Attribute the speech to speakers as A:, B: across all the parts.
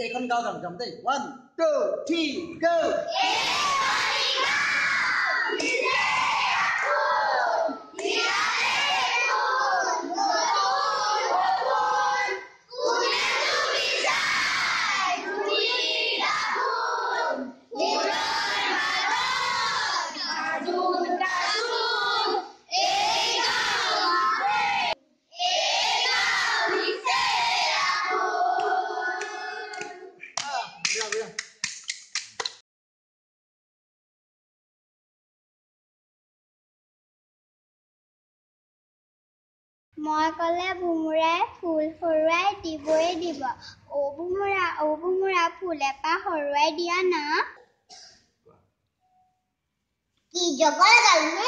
A: এইখন গাঁও যাম দেই 1 2 3 গো
B: মই কলে ভুমুৰাই ফুল হৰুৱাই দিবই দিব ও ভুমুৰা ফুল এপা হৰুৱাই দিয়া না কি জগৰ গালু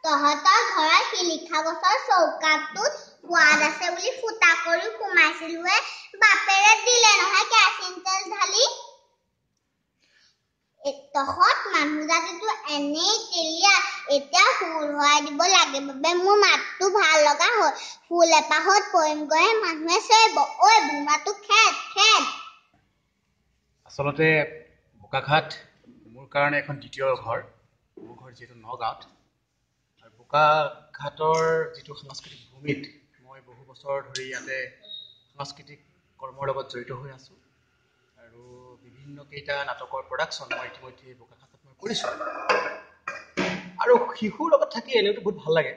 B: তহঁতৰ ঘৰৰ শিলিখা গছৰ চৌকাটোত সোৱাদ আছে বুলি ফুটা কৰি সোমাইছিলুৱে বাপেৰে দিলে নহয় কেৰাচিন তেল ঢালি তহঁত মানুহ জাতিটো এনেই তেলিয়া এতিয়া ফুল হোৱাই দিব লাগে বাবে মোৰ মাতটো ভাল লগা হ'ল ফুল এপাহত পৰিম গৈ মানুহে চেব ঐ বুমাটো খেদ
C: আচলতে বোকাঘাট মোৰ কাৰণে এখন দ্বিতীয় ঘৰ মোৰ ঘৰ যিহেতু নগাঁৱত আৰু বোকাঘাটৰ যিটো সাংস্কৃতিক ভূমিত মই বহু বছৰ ধৰি ইয়াতে সাংস্কৃতিক কৰ্মৰ লগত জড়িত হৈ আছোঁ আৰু বিভিন্ন কেইটা নাটকৰ প্ৰডাকশ্যন মই ইতিমধ্যে বোকাঘাটত মই কৰিছোঁ আৰু শিশুৰ লগত থাকি এনেওতো বহুত ভাল লাগে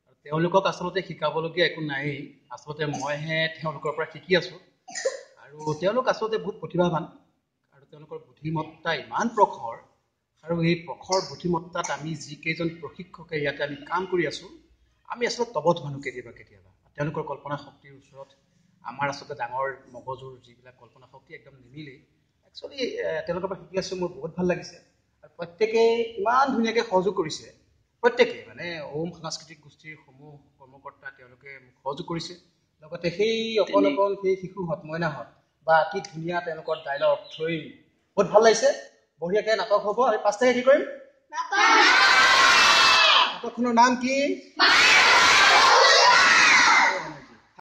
C: আৰু তেওঁলোকক আচলতে শিকাবলগীয়া একো নায়েই আচলতে মইহে তেওঁলোকৰ পৰা শিকি আছোঁ আৰু তেওঁলোক আচলতে বহুত প্ৰতিভাৱান আৰু তেওঁলোকৰ বুদ্ধিমত্তা ইমান প্ৰখৰ আৰু এই প্ৰখৰ বুদ্ধিমত্তাত আমি যিকেইজন প্ৰশিক্ষকে ইয়াতে আমি কাম কৰি আছোঁ আমি আচলতে তবধ মানুহ কেতিয়াবা তেওঁলোকৰ কল্পনা শক্তিৰ ওচৰত আমাৰ আচলতে ডাঙৰ মগজুৰ যিবিলাক কল্পনা শক্তি একদম নিমিলেই একচুৱেলি তেওঁলোকৰ পৰা শিকি আছোঁ মোৰ বহুত ভাল লাগিছে আৰু প্ৰত্যেকেই ইমান ধুনীয়াকৈ সহযোগ কৰিছে প্ৰত্যেকেই মানে ওম সাংস্কৃতিক গোষ্ঠীৰ সমূহ কৰ্মকৰ্তা তেওঁলোকে মোক সহযোগ কৰিছে লগতে সেই অকল সেই শিশুহঁত মইনাহঁত বা কি ধুনীয়া তেওঁলোকৰ ডাইলগ থ্ৰই বহুত ভাল লাগিছে বঢ়িয়াকৈ নাটক হ'ব আমি 5 তাৰিখে কি কৰিম নাটকখনৰ নাম কি